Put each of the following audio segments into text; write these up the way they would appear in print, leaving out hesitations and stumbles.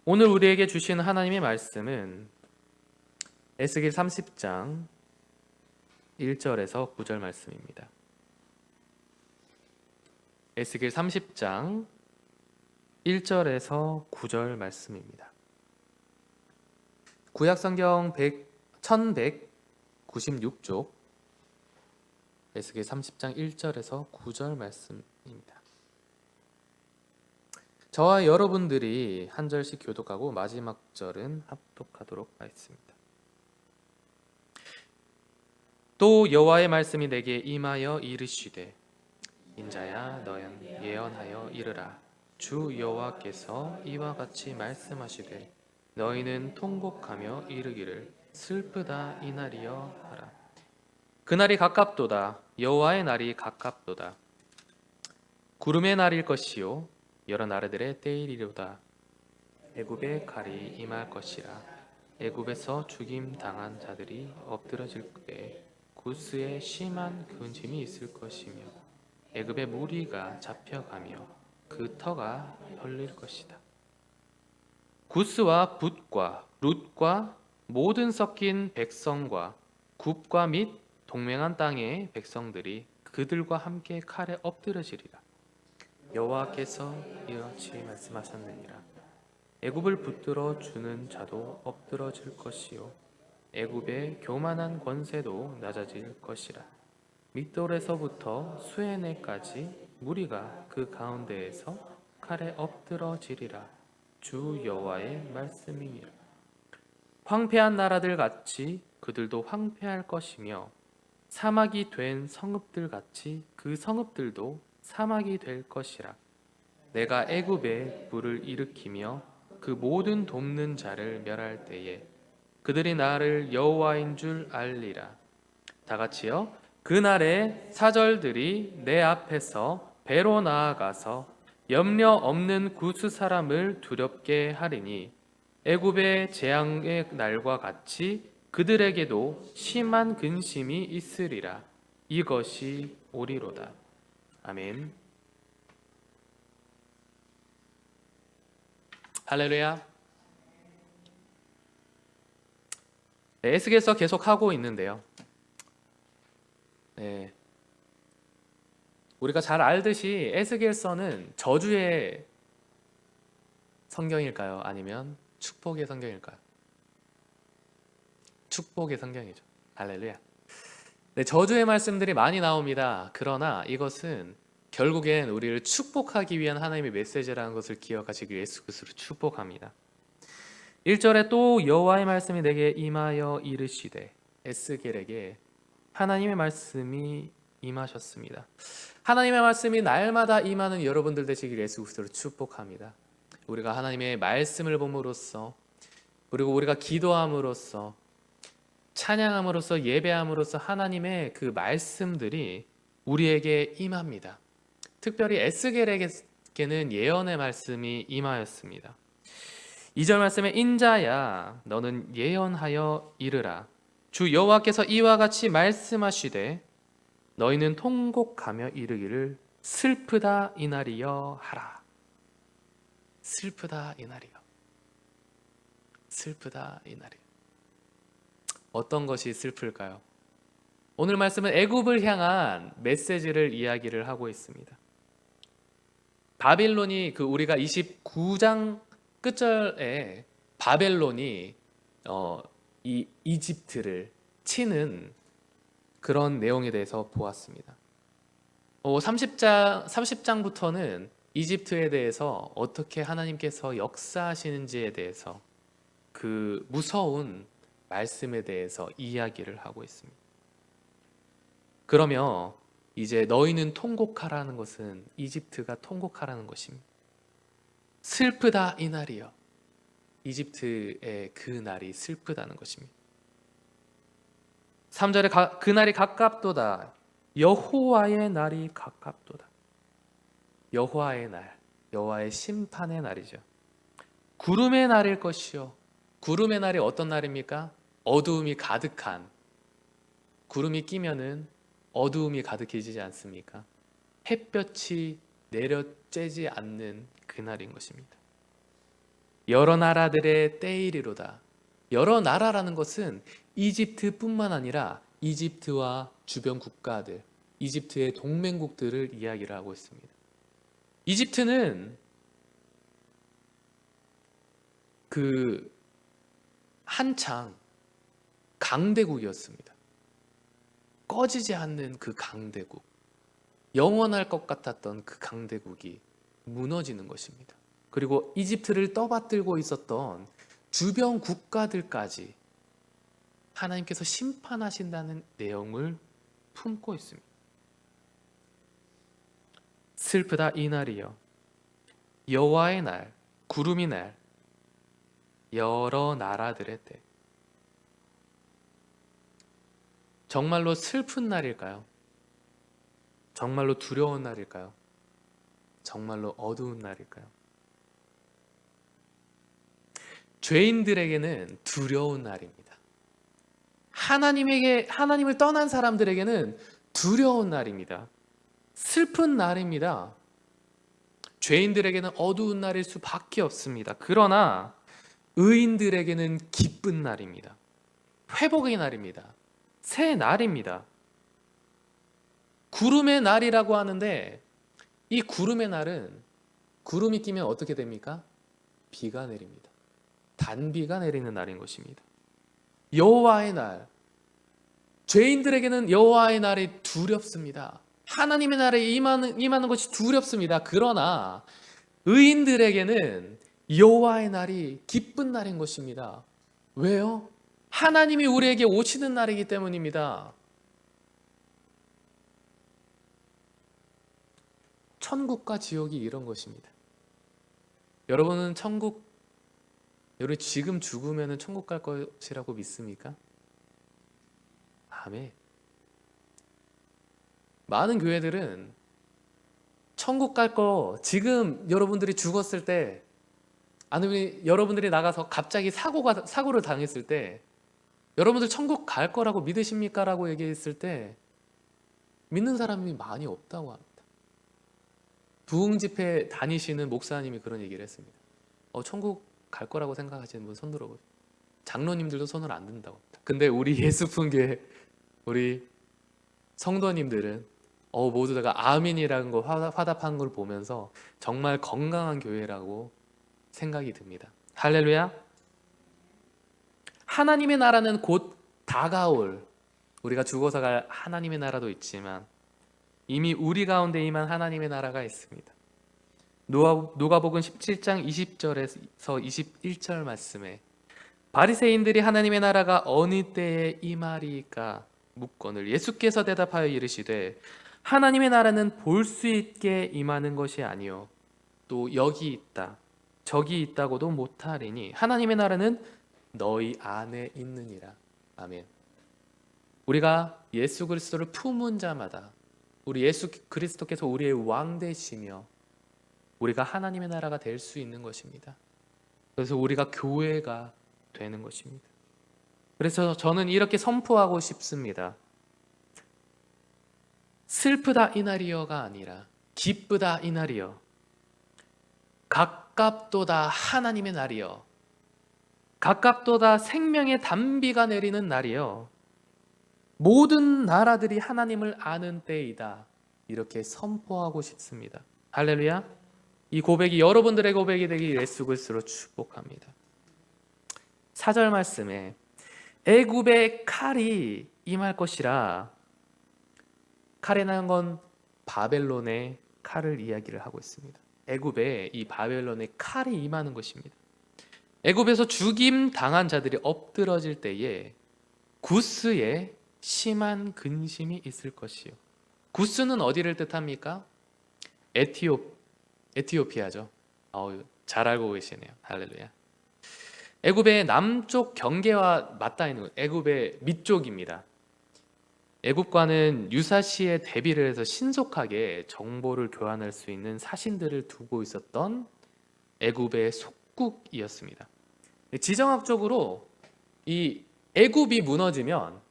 오늘 우리에게 주신 하나님의 말씀은 에스겔 30장 1절에서 9절 말씀입니다. 에스겔 30장 1절에서 9절 말씀입니다. 구약성경 1196쪽 에스겔 30장 1절에서 9절 말씀입니다. 저와 여러분들이 한 절씩 교독하고 마지막 절은 합독하도록 하겠습니다. 또 여호와의 말씀이 내게 임하여 이르시되 인자야 너는 예언하여 이르라. 주 여호와께서 이와 같이 말씀하시되 너희는 통곡하며 이르기를 슬프다 이 날이여 하라. 그날이 가깝도다. 여호와의 날이 가깝도다. 구름의 날일 것이요 여러 나라들의 때이리로다. 애굽의 칼이 임할 것이라. 애굽에서 죽임 당한 자들이 엎드러질 때에 구스에 심한 근심이 있을 것이며 애굽의 무리가 잡혀가며 그 터가 헐릴 것이다. 구스와 붓과 룻과 모든 섞인 백성과 굽과 및 동맹한 땅의 백성들이 그들과 함께 칼에 엎드러지리라. 여호와께서 이같이 말씀하셨느니라. 애굽을 붙들어 주는 자도 엎드러질 것이요 애굽의 교만한 권세도 낮아질 것이라. 밑돌에서부터 수에네까지 무리가 그 가운데에서 칼에 엎드러지리라. 주 여호와의 말씀이니라. 황폐한 나라들 같이 그들도 황폐할 것이며 사막이 된 성읍들 같이 그 성읍들도 사막이 될 것이라. 내가 애굽에 불을 일으키며 그 모든 돕는 자를 멸할 때에 그들이 나를 여호와인 줄 알리라. 다 같이요. 그날에 사절들이 내 앞에서 배로 나아가서 염려 없는 구스 사람을 두렵게 하리니 애굽의 재앙의 날과 같이 그들에게도 심한 근심이 있으리라. 이것이 오리로다. 아멘. 할렐루야. 네, 에스겔서 계속 하고 있는데요. 네, 우리가 잘 알듯이 에스겔서는 저주의 성경일까요? 아니면 축복의 성경일까요? 축복의 성경이죠. 할렐루야. 네, 저주의 말씀들이 많이 나옵니다. 그러나 이것은 결국엔 우리를 축복하기 위한 하나님의 메시지라는 것을 기억하시길 예수 그리스도로 축복합니다. 1절에 또 여호와의 말씀이 내게 임하여 이르시되 에스겔에게 하나님의 말씀이 임하셨습니다. 하나님의 말씀이 날마다 임하는 여러분들 되시길 예수 그리스도로 축복합니다. 우리가 하나님의 말씀을 봄으로써 그리고 우리가 기도함으로써 찬양함으로써 예배함으로써 하나님의 그 말씀들이 우리에게 임합니다. 특별히 에스겔에게는 예언의 말씀이 임하였습니다. 2절 말씀에 인자야 너는 예언하여 이르라. 주 여호와께서 이와 같이 말씀하시되 너희는 통곡하며 이르기를 슬프다 이 날이여 하라. 슬프다 이 날이여. 슬프다 이 날이여. 어떤 것이 슬플까요? 오늘 말씀은 애굽을 향한 메시지를 이야기를 하고 있습니다. 바빌론이 우리가 29장 끝절에 바벨론이 이 이집트를 치는 그런 내용에 대해서 보았습니다. 30장부터는 이집트에 대해서 어떻게 하나님께서 역사하시는지에 대해서 그 무서운 말씀에 대해서 이야기를 하고 있습니다. 그러며 이제 너희는 통곡하라는 것은 이집트가 통곡하라는 것입니다. 슬프다 이 날이여. 이집트의 그 날이 슬프다는 것입니다. 3절에 그날이 가깝도다. 여호와의 날이 가깝도다. 여호와의 날, 여호와의 심판의 날이죠. 구름의 날일 것이요. 구름의 날이 어떤 날입니까? 어두움이 가득한. 구름이 끼면은 어두움이 가득해지지 않습니까? 햇볕이 내려쬐지 않는 그날인 것입니다. 여러 나라들의 때이리로다. 여러 나라라는 것은 이집트뿐만 아니라 이집트와 주변 국가들, 이집트의 동맹국들을 이야기를 하고 있습니다. 이집트는 그 한창 강대국이었습니다. 꺼지지 않는 그 강대국, 영원할 것 같았던 그 강대국이 무너지는 것입니다. 그리고 이집트를 떠받들고 있었던 주변 국가들까지 하나님께서 심판하신다는 내용을 품고 있습니다. 슬프다 이날이여, 여호와의 날, 구름이 날, 여러 나라들의 때. 정말로 슬픈 날일까요? 정말로 두려운 날일까요? 정말로 어두운 날일까요? 죄인들에게는 두려운 날입니다. 하나님을 떠난 사람들에게는 두려운 날입니다. 슬픈 날입니다. 죄인들에게는 어두운 날일 수밖에 없습니다. 그러나 의인들에게는 기쁜 날입니다. 회복의 날입니다. 새 날입니다. 구름의 날이라고 하는데 이 구름의 날은 구름이 끼면 어떻게 됩니까? 비가 내립니다. 단비가 내리는 날인 것입니다. 여호와의 날, 죄인들에게는 여호와의 날이 두렵습니다. 하나님의 날에 임하는 것이 두렵습니다. 그러나 의인들에게는 여호와의 날이 기쁜 날인 것입니다. 왜요? 하나님이 우리에게 오시는 날이기 때문입니다. 천국과 지옥이 이런 것입니다. 여러분은 여러분 지금 죽으면 천국 갈 것이라고 믿습니까? 아멘. 많은 교회들은 천국 갈 거 지금 여러분들이 죽었을 때, 아니면 여러분들이 나가서 갑자기 사고를 당했을 때 여러분들 천국 갈 거라고 믿으십니까? 라고 얘기했을 때 믿는 사람이 많이 없다고 합니다. 부흥 집회 다니시는 목사님이 그런 얘기를 했습니다. 천국 갈 거라고 생각하시는 분 손 들어보세요. 장로님들도 손을 안 든다고 합니다. 근데 우리 예수fun교회 우리 성도님들은 모두 다가 아멘이라는 거 화답한 걸 보면서 정말 건강한 교회라고 생각이 듭니다. 할렐루야. 하나님의 나라는 곧 다가올, 우리가 죽어서 갈 하나님의 나라도 있지만 이미 우리 가운데 임한 하나님의 나라가 있습니다. 누가복음 17장 20절에서 21절 말씀에 바리새인들이 하나님의 나라가 어느 때에 임하리까 묻거늘 예수께서 대답하여 이르시되 하나님의 나라는 볼 수 있게 임하는 것이 아니요 또 여기 있다 저기 있다고도 못하리니 하나님의 나라는 너희 안에 있느니라. 아멘. 우리가 예수 그리스도를 품은 자마다 우리 예수 그리스도께서 우리의 왕 되시며 우리가 하나님의 나라가 될 수 있는 것입니다. 그래서 우리가 교회가 되는 것입니다. 그래서 저는 이렇게 선포하고 싶습니다. 슬프다 이날이여가 아니라 기쁘다 이날이여, 가깝도다 하나님의 날이여, 가깝도다 생명의 단비가 내리는 날이여, 모든 나라들이 하나님을 아는 때이다. 이렇게 선포하고 싶습니다. 할렐루야. 이 고백이 여러분들의 고백이 되기 예수 그리스도로 축복합니다. 4절 말씀에 애굽의 칼이 임할 것이라. 칼이라는 건 바벨론의 칼을 이야기를 하고 있습니다. 애굽에 이 바벨론의 칼이 임하는 것입니다. 애굽에서 죽임 당한 자들이 엎드러질 때에 구스에 심한 근심이 있을 것이요. 구스는 어디를 뜻합니까? 에티오피아죠. 잘 알고 계시네요. 할렐루야. 애굽의 남쪽 경계와 맞닿아 있는 애굽의 밑쪽입니다. 애굽과는 유사시에 대비를 해서 신속하게 정보를 교환할 수 있는 사신들을 두고 있었던 애굽의 속국이었습니다. 지정학적으로 이 애굽이 무너지면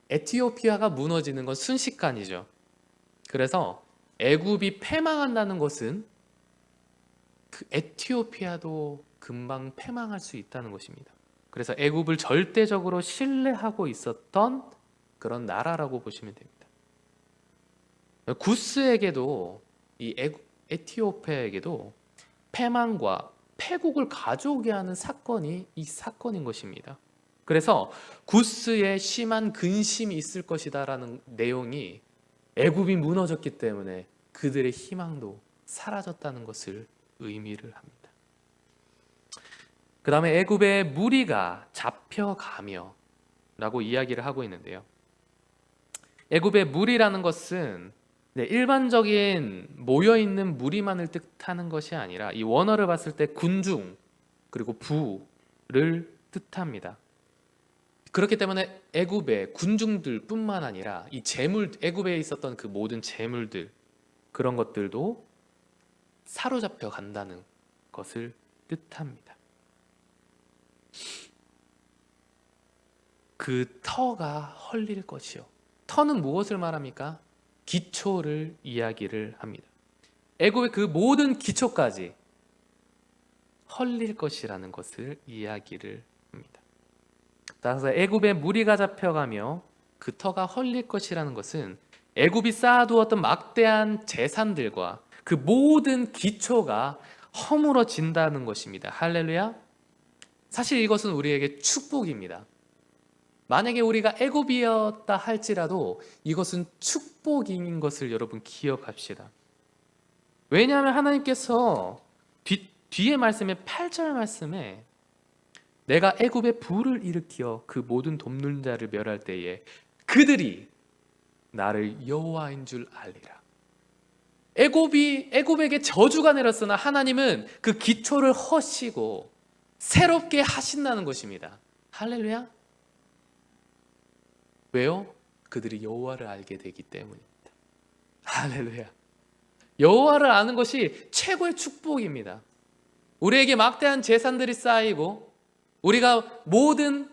에티오피아가 무너지는 건 순식간이죠. 그래서 애굽이 패망한다는 것은 그 에티오피아도 금방 패망할 수 있다는 것입니다. 그래서 애굽을 절대적으로 신뢰하고 있었던 그런 나라라고 보시면 됩니다. 구스에게도 에티오피아에게도 패망과 패국을 가져오게 하는 사건이 이 사건인 것입니다. 그래서 구스에 심한 근심이 있을 것이다라는 내용이 애굽이 무너졌기 때문에 그들의 희망도 사라졌다는 것을 의미를 합니다. 그 다음에 애굽의 무리가 잡혀가며 라고 이야기를 하고 있는데요. 애굽의 무리라는 것은 일반적인 모여있는 무리만을 뜻하는 것이 아니라 이 원어를 봤을 때 군중 그리고 부를 뜻합니다. 그렇기 때문에 애굽의 군중들 뿐만 아니라 이 재물, 애굽에 있었던 그 모든 재물들, 그런 것들도 사로잡혀 간다는 것을 뜻합니다. 그 터가 헐릴 것이요. 터는 무엇을 말합니까? 기초를 이야기를 합니다. 애굽의 그 모든 기초까지 헐릴 것이라는 것을 이야기를 합니다. 따라서 애굽의 무리가 잡혀가며 그 터가 헐릴 것이라는 것은 애굽이 쌓아두었던 막대한 재산들과 그 모든 기초가 허물어진다는 것입니다. 할렐루야. 사실 이것은 우리에게 축복입니다. 만약에 우리가 애굽이었다 할지라도 이것은 축복인 것을 여러분 기억합시다. 왜냐하면 하나님께서 뒤에 말씀에 8절 말씀에 내가 애굽에 불을 일으켜 그 모든 돕는 자를 멸할 때에 그들이 나를 여호와인 줄 알리라. 애굽에게 저주가 내렸으나 하나님은 그 기초를 허시고 새롭게 하신다는 것입니다. 할렐루야. 왜요? 그들이 여호와를 알게 되기 때문입니다. 할렐루야. 여호와를 아는 것이 최고의 축복입니다. 우리에게 막대한 재산들이 쌓이고 우리가 모든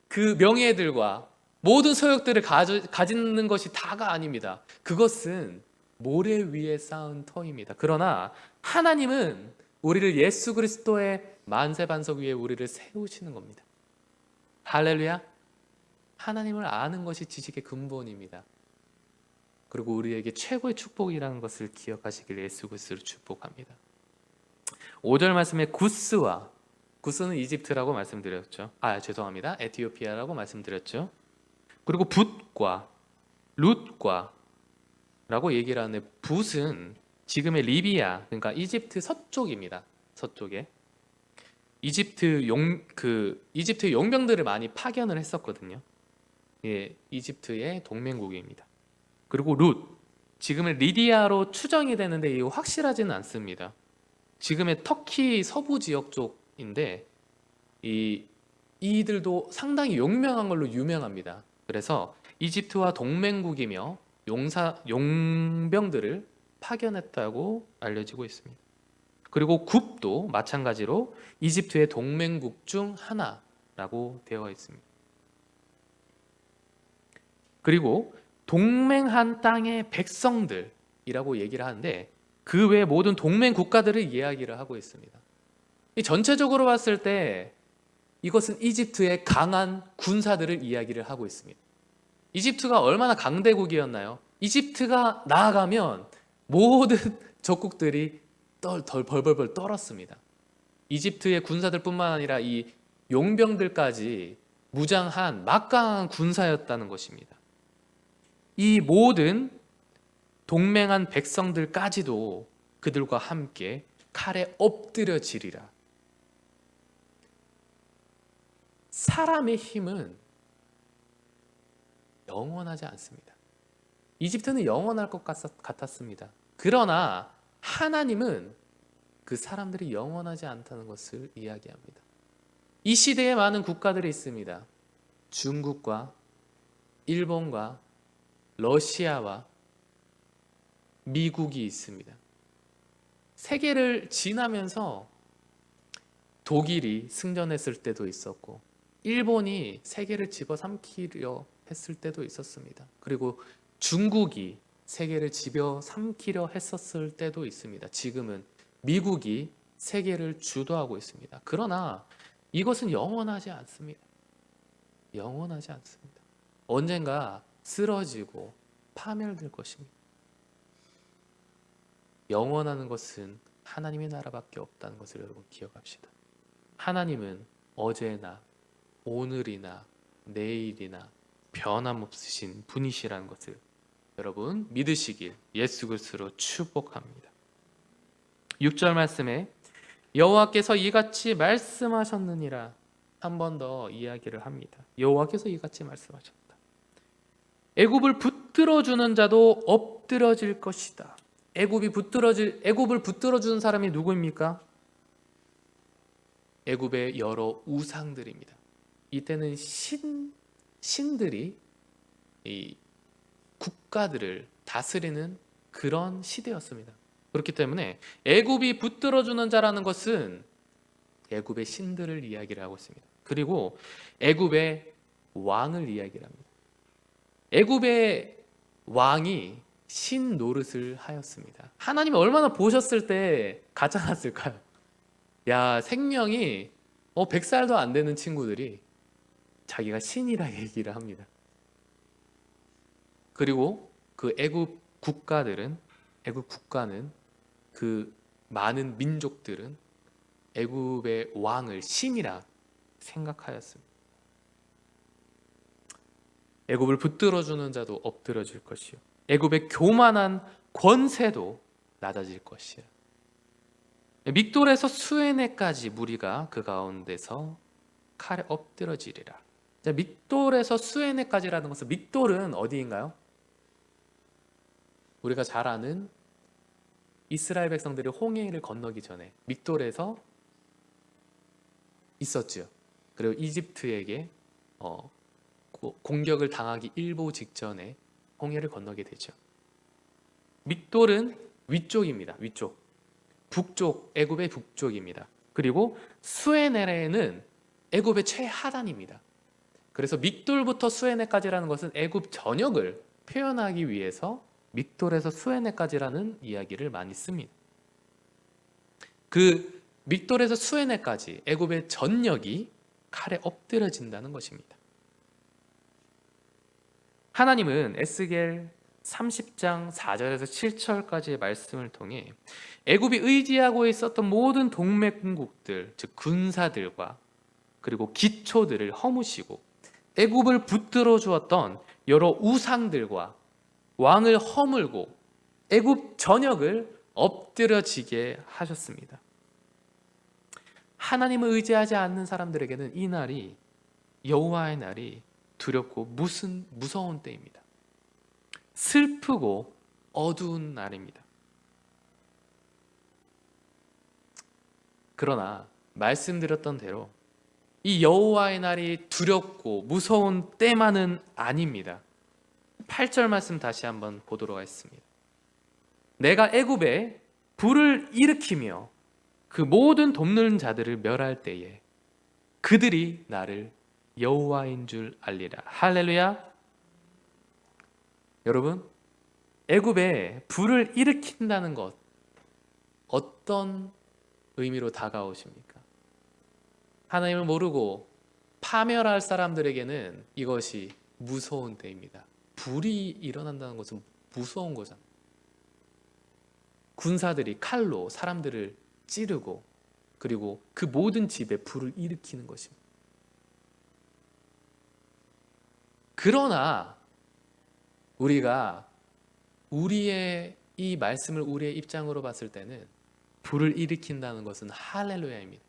그 명예들과 모든 소욕들을 가지는 것이 다가 아닙니다. 그것은 모래 위에 쌓은 터입니다. 그러나 하나님은 우리를 예수 그리스도의 만세반석 위에 우리를 세우시는 겁니다. 할렐루야. 하나님을 아는 것이 지식의 근본입니다. 그리고 우리에게 최고의 축복이라는 것을 기억하시길 예수 그리스도를 축복합니다. 5절 말씀에 구스는 이집트라고 말씀드렸죠. 죄송합니다. 에티오피아라고 말씀드렸죠. 그리고 붓과 룻과 라고 얘기를 하는데 붓은 지금의 리비아, 그러니까 이집트 서쪽입니다. 서쪽에 이집트 용병들을 많이 파견을 했었거든요. 이집트의 동맹국입니다. 그리고 룻, 지금의 리디아로 추정이 되는데 이거 확실하지는 않습니다. 지금의 터키 서부 지역 쪽인데 이들도 상당히 용맹한 걸로 유명합니다. 그래서 이집트와 동맹국이며 용병들을 파견했다고 알려지고 있습니다. 그리고 굽도 마찬가지로 이집트의 동맹국 중 하나라고 되어 있습니다. 그리고 동맹한 땅의 백성들이라고 얘기를 하는데 그 외 모든 동맹 국가들을 이야기를 하고 있습니다. 전체적으로 봤을 때 이것은 이집트의 강한 군사들을 이야기를 하고 있습니다. 이집트가 얼마나 강대국이었나요? 이집트가 나아가면 모든 적국들이 벌벌 떨었습니다. 이집트의 군사들뿐만 아니라 이 용병들까지 무장한 막강한 군사였다는 것입니다. 이 모든 동맹한 백성들까지도 그들과 함께 칼에 엎드려지리라. 사람의 힘은 영원하지 않습니다. 이집트는 영원할 것 같았습니다. 그러나 하나님은 그 사람들이 영원하지 않다는 것을 이야기합니다. 이 시대에 많은 국가들이 있습니다. 중국과 일본과 러시아와 미국이 있습니다. 세계를 지나면서 독일이 승전했을 때도 있었고 일본이 세계를 집어삼키려 했을 때도 있었습니다. 그리고 중국이 세계를 집어삼키려 했었을 때도 있습니다. 지금은 미국이 세계를 주도하고 있습니다. 그러나 이것은 영원하지 않습니다. 영원하지 않습니다. 언젠가 쓰러지고 파멸될 것입니다. 영원하는 것은 하나님의 나라밖에 없다는 것을 여러분 기억합시다. 하나님은 어제나 오늘이나 내일이나 변함없으신 분이시라는 것을 여러분 믿으시길 예수 그리스도로 축복합니다. 6절 말씀에 여호와께서 이같이 말씀하셨느니라 한 번 더 이야기를 합니다. 여호와께서 이같이 말씀하셨다. 애굽을 붙들어 주는 자도 엎드러질 것이다. 애굽을 붙들어 주는 사람이 누구입니까? 애굽의 여러 우상들입니다. 이때는 신들이 이 국가들을 다스리는 그런 시대였습니다. 그렇기 때문에 애굽이 붙들어 주는 자라는 것은 애굽의 신들을 이야기를 하고 있습니다. 그리고 애굽의 왕을 이야기를 합니다. 애굽의 왕이 신 노릇을 하였습니다. 하나님이 얼마나 보셨을 때 가짜 났을까요? 야, 생명이 100살도 안 되는 친구들이 자기가 신이라 얘기를 합니다. 그리고 그 애굽 국가는 그 많은 민족들은 애굽의 왕을 신이라 생각하였습니다. 애굽을 붙들어주는 자도 엎드러질 것이요 애굽의 교만한 권세도 낮아질 것이야. 믹돌에서 수에네까지 무리가 그 가운데서 칼에 엎드러지리라. 믹돌에서 수에네까지라는 것은, 믹돌은 어디인가요? 우리가 잘 아는 이스라엘 백성들이 홍해를 건너기 전에 믹돌에서 있었죠. 그리고 이집트에게 공격을 당하기 일보 직전에 홍해를 건너게 되죠. 믹돌은 위쪽입니다. 위쪽. 북쪽, 애굽의 북쪽입니다. 그리고 수에네는 애굽의 최하단입니다. 그래서 믹돌부터 수에네까지라는 것은 애굽 전역을 표현하기 위해서 믹돌에서 수에네까지라는 이야기를 많이 씁니다. 그 믹돌에서 수에네까지 애굽의 전역이 칼에 엎드려진다는 것입니다. 하나님은 에스겔 30장 4절에서 7절까지의 말씀을 통해 애굽이 의지하고 있었던 모든 동맹국들, 즉 군사들과 그리고 기초들을 허무시고 애굽을 붙들어 주었던 여러 우상들과 왕을 허물고 애굽 전역을 엎드려지게 하셨습니다. 하나님을 의지하지 않는 사람들에게는 이 날이, 여호와의 날이 두렵고 무서운 때입니다. 슬프고 어두운 날입니다. 그러나 말씀드렸던 대로 이 여호와의 날이 두렵고 무서운 때만은 아닙니다. 8절 말씀 다시 한번 보도록 하겠습니다. 내가 애굽에 불을 일으키며 그 모든 돕는 자들을 멸할 때에 그들이 나를 여호와인 줄 알리라. 할렐루야. 여러분, 애굽에 불을 일으킨다는 것, 어떤 의미로 다가오십니까? 하나님을 모르고 파멸할 사람들에게는 이것이 무서운 때입니다. 불이 일어난다는 것은 무서운 거잖아요. 군사들이 칼로 사람들을 찌르고 그리고 그 모든 집에 불을 일으키는 것입니다. 그러나 우리가 우리의 이 말씀을 우리의 입장으로 봤을 때는 불을 일으킨다는 것은 할렐루야입니다.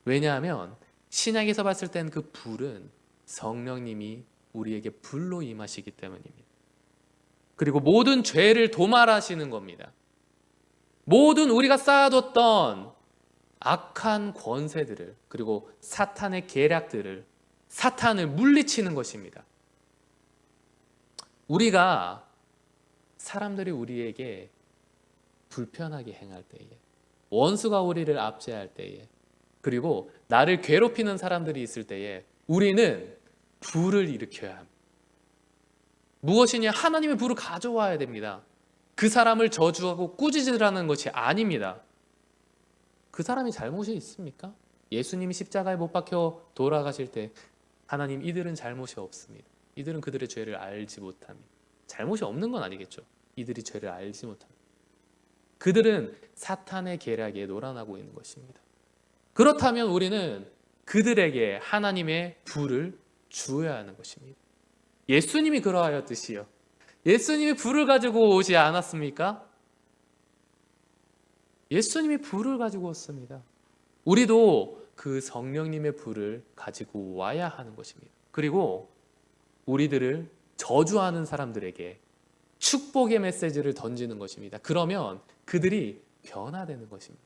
왜냐하면 신약에서 봤을 땐 그 불은 성령님이 우리에게 불로 임하시기 때문입니다. 그리고 모든 죄를 도말하시는 겁니다. 모든 우리가 쌓아뒀던 악한 권세들을, 그리고 사탄의 계략들을, 사탄을 물리치는 것입니다. 우리가 사람들이 우리에게 불편하게 행할 때에, 원수가 우리를 압제할 때에, 그리고 나를 괴롭히는 사람들이 있을 때에 우리는 불을 일으켜야 합니다. 무엇이냐? 하나님의 불을 가져와야 됩니다. 그 사람을 저주하고 꾸짖으라는 것이 아닙니다. 그 사람이 잘못이 있습니까? 예수님이 십자가에 못 박혀 돌아가실 때 하나님 이들은 잘못이 없습니다. 이들은 그들의 죄를 알지 못합니다. 잘못이 없는 건 아니겠죠. 이들이 죄를 알지 못합니다. 그들은 사탄의 계략에 놀아나고 있는 것입니다. 그렇다면 우리는 그들에게 하나님의 불을 주어야 하는 것입니다. 예수님이 그러하였듯이요. 예수님이 불을 가지고 오지 않았습니까? 예수님이 불을 가지고 왔습니다. 우리도 그 성령님의 불을 가지고 와야 하는 것입니다. 그리고 우리들을 저주하는 사람들에게 축복의 메시지를 던지는 것입니다. 그러면 그들이 변화되는 것입니다.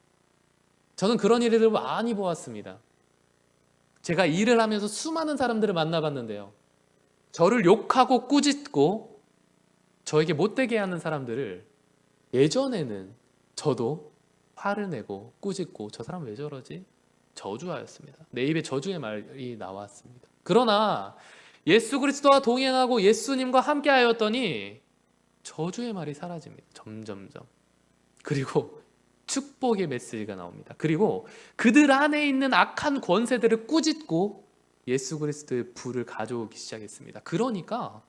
저는 그런 일을 많이 보았습니다. 제가 일을 하면서 수많은 사람들을 만나봤는데요. 저를 욕하고 꾸짖고 저에게 못되게 하는 사람들을 예전에는 저도 화를 내고 꾸짖고 저 사람 왜 저러지? 저주하였습니다. 내 입에 저주의 말이 나왔습니다. 그러나 예수 그리스도와 동행하고 예수님과 함께 하였더니 저주의 말이 사라집니다. 점점점. 그리고 축복의 메시지가 나옵니다. 그리고 그들 안에 있는 악한 권세들을 꾸짖고 예수 그리스도의 불을 가져오기 시작했습니다. 그러니까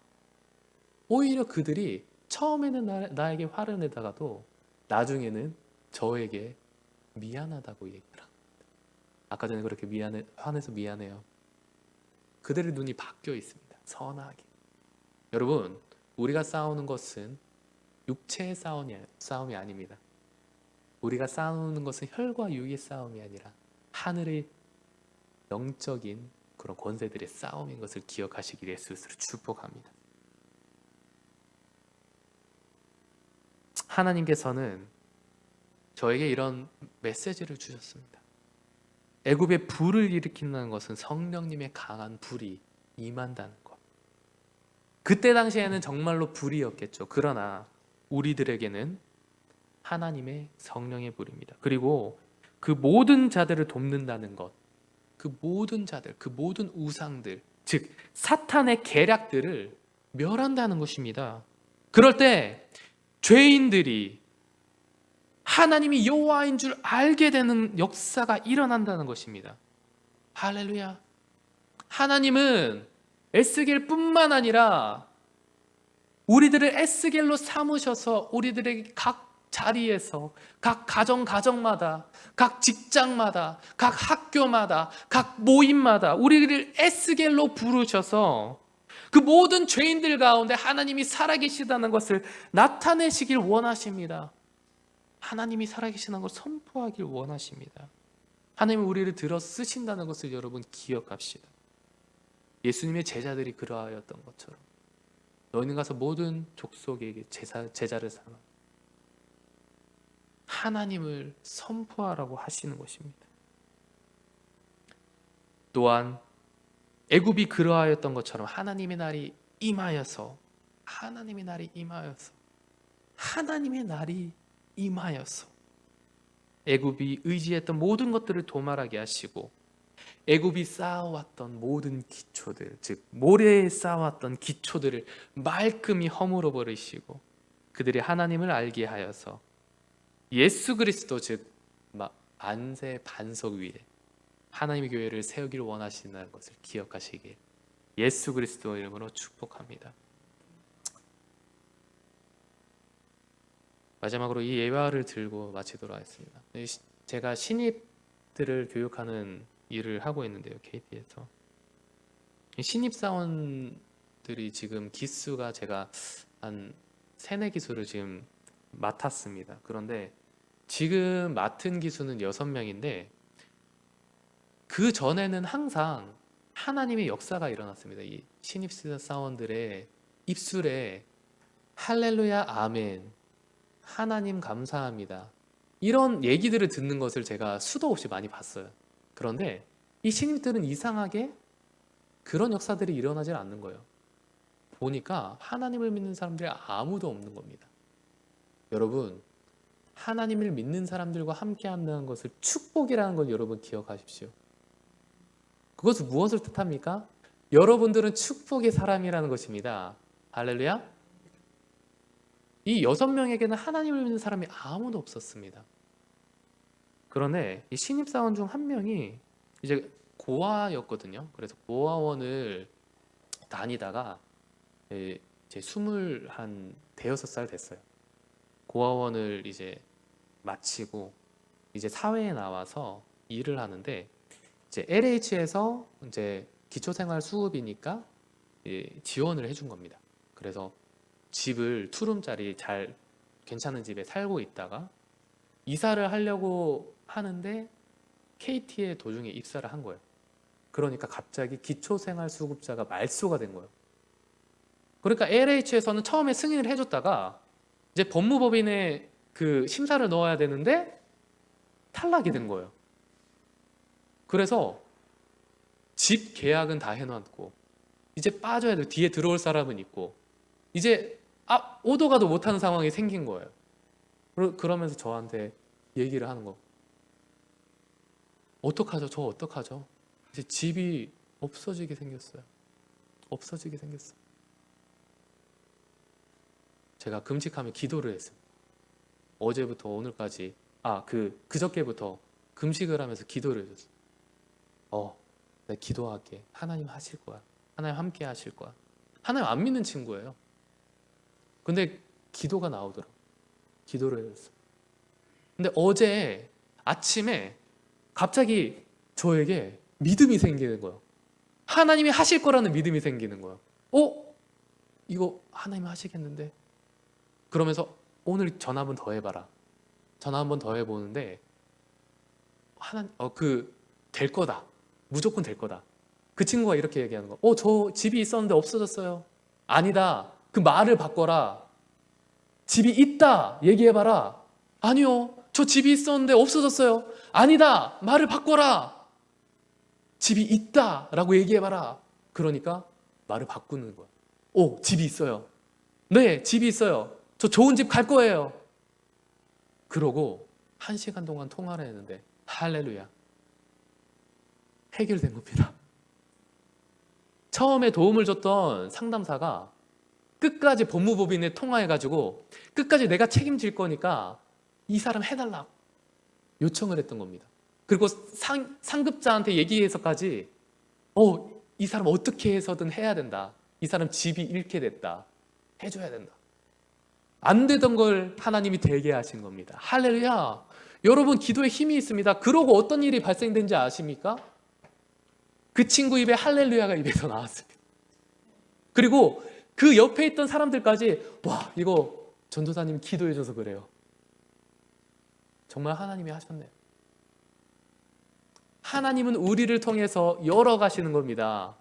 오히려 그들이 처음에는 나에게 화를 내다가도 나중에는 저에게 미안하다고 얘기를 합니다. 아까 전에 그렇게 화내서 미안해요. 그들의 눈이 바뀌어 있습니다. 선하게. 여러분, 우리가 싸우는 것은 육체의 싸움이 아닙니다. 우리가 싸우는 것은 혈과 육의 싸움이 아니라 하늘의 영적인 그런 권세들의 싸움인 것을 기억하시기를 예수로 축복합니다. 하나님께서는 저에게 이런 메시지를 주셨습니다. 애굽에 불을 일으킨다는 것은 성령님의 강한 불이 임한다는 것. 그때 당시에는 정말로 불이었겠죠. 그러나 우리들에게는 하나님의 성령의 불입니다. 그리고 그 모든 자들을 돕는다는 것, 그 모든 자들, 그 모든 우상들, 즉 사탄의 계략들을 멸한다는 것입니다. 그럴 때 죄인들이 하나님이 여호와인 줄 알게 되는 역사가 일어난다는 것입니다. 할렐루야. 하나님은 에스겔뿐만 아니라 우리들을 에스겔로 삼으셔서 우리들에게 각 자리에서 각 가정마다 각 직장마다 각 학교마다 각 모임마다 우리를 에스겔로 부르셔서 그 모든 죄인들 가운데 하나님이 살아계시다는 것을 나타내시길 원하십니다. 하나님이 살아계시는 걸 선포하길 원하십니다. 하나님이 우리를 들어 쓰신다는 것을 여러분 기억합시다. 예수님의 제자들이 그러하였던 것처럼 너희는 가서 모든 족속에게 제자를 삼아 하나님을 선포하라고 하시는 것입니다. 또한 애굽이 그러하였던 것처럼 하나님의 날이 임하여서 애굽이 의지했던 모든 것들을 도말하게 하시고 애굽이 쌓아왔던 모든 기초들, 즉 모래에 쌓아왔던 기초들을 말끔히 허물어 버리시고 그들이 하나님을 알게 하여서 예수 그리스도 즉 안세 반석 위에 하나님의 교회를 세우기를 원하신다는 것을 기억하시길 예수 그리스도 이름으로 축복합니다. 마지막으로 이 예화를 들고 마치도록 하겠습니다. 제가 신입들을 교육하는 일을 하고 있는데요, KT에서 신입사원들이 지금 기수가 제가 한 3-4기수를 지금 맡았습니다. 그런데 지금 맡은 기수는 6명인데 그 전에는 항상 하나님의 역사가 일어났습니다. 이 신입사원들의 입술에 할렐루야 아멘, 하나님 감사합니다, 이런 얘기들을 듣는 것을 제가 수도 없이 많이 봤어요. 그런데 이 신입들은 이상하게 그런 역사들이 일어나질 않는 거예요. 보니까 하나님을 믿는 사람들이 아무도 없는 겁니다. 여러분, 하나님을 믿는 사람들과 함께 한다는 것을 축복이라는 걸 여러분 기억하십시오. 그것은 무엇을 뜻합니까? 여러분들은 축복의 사람이라는 것입니다. 할렐루야. 이 6명에게는 하나님을 믿는 사람이 아무도 없었습니다. 그런데 이 신입사원 중 한 명이 이제 고아였거든요. 그래서 고아원을 다니다가 이제 26살 됐어요. 고아원을 이제 마치고 이제 사회에 나와서 일을 하는데, 이제 LH에서 이제 기초생활 수급이니까 지원을 해준 겁니다. 그래서 집을 투룸짜리 잘 괜찮은 집에 살고 있다가 이사를 하려고 하는데 KT에 도중에 입사를 한 거예요. 그러니까 갑자기 기초생활수급자가 말소가 된 거예요. 그러니까 LH에서는 처음에 승인을 해줬다가 이제 법무법인에 그 심사를 넣어야 되는데 탈락이 된 거예요. 그래서 집 계약은 다 해놨고 이제 빠져야 돼. 뒤에 들어올 사람은 있고 이제 오도 가도 못하는 상황이 생긴 거예요. 그러면서 저한테 얘기를 하는 거. 어떡하죠? 저 어떡하죠? 이제 집이 없어지게 생겼어요. 없어지게 생겼어요. 제가 금식하며 기도를 했어요. 어제부터 오늘까지 그저께부터 금식을 하면서 기도를 해줬어요. 내가 기도할게. 하나님 하실 거야. 하나님 함께 하실 거야. 하나님 안 믿는 친구예요. 근데 기도가 나오더라고요. 기도를 해줬어요. 근데 어제 아침에 갑자기 저에게 믿음이 생기는 거예요. 하나님이 하실 거라는 믿음이 생기는 거예요. 이거 하나님이 하시겠는데? 그러면서 오늘 전화 한번 더 해봐라. 전화 한번 더 해보는데 될 거다. 무조건 될 거다. 그 친구가 이렇게 얘기하는 거. 저 집이 있었는데 없어졌어요. 아니다. 그 말을 바꿔라. 집이 있다. 얘기해봐라. 아니요. 저 집이 있었는데 없어졌어요. 아니다. 말을 바꿔라. 집이 있다. 라고 얘기해봐라. 그러니까 말을 바꾸는 거야. 집이 있어요. 네, 집이 있어요. 저 좋은 집 갈 거예요. 그러고 1시간 동안 통화를 했는데 할렐루야. 해결된 겁니다. 처음에 도움을 줬던 상담사가 끝까지 법무법인에 통화해가지고 끝까지 내가 책임질 거니까 이 사람 해달라고 요청을 했던 겁니다. 그리고 상급자한테 얘기해서까지 이 사람 어떻게 해서든 해야 된다. 이 사람 집이 잃게 됐다. 해줘야 된다. 안 되던 걸 하나님이 되게 하신 겁니다. 할렐루야. 여러분, 기도에 힘이 있습니다. 그러고 어떤 일이 발생된지 아십니까? 그 친구 입에 할렐루야가 입에서 나왔습니다. 그리고 그 옆에 있던 사람들까지 이거 전도사님이 기도해줘서 그래요. 정말 하나님이 하셨네요. 하나님은 우리를 통해서 열어가시는 겁니다.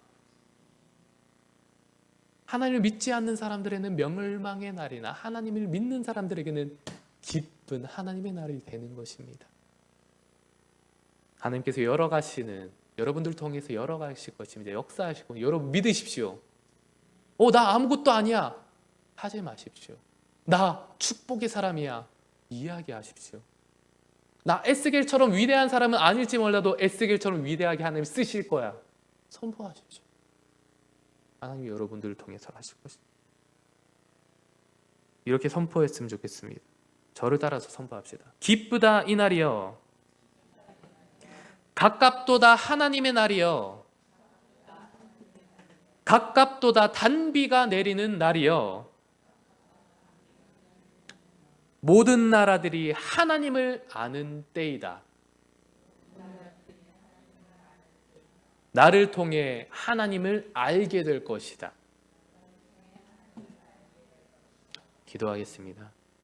하나님을 믿지 않는 사람들에게는 멸망의 날이나 하나님을 믿는 사람들에게는 기쁜 하나님의 날이 되는 것입니다. 하나님께서 열어가시는, 여러분들 통해서 열어가실 것입니다. 역사하시고 여러분 믿으십시오. 나 아무것도 아니야 하지 마십시오. 나 축복의 사람이야 이야기하십시오. 나 에스겔처럼 위대한 사람은 아닐지 몰라도 에스겔처럼 위대하게 하나님 쓰실 거야 선포하십시오. 하나님이 여러분들을 통해서 하실 것입니다. 이렇게 선포했으면 좋겠습니다. 저를 따라서 선포합시다. 기쁘다 이 날이여, 가깝도다 하나님의 날이여, 가깝도다 단비가 내리는 날이여, 모든 나라들이 하나님을 아는 때이다. 나를 통해 하나님을 알게 될 것이다. 기도하겠습니다.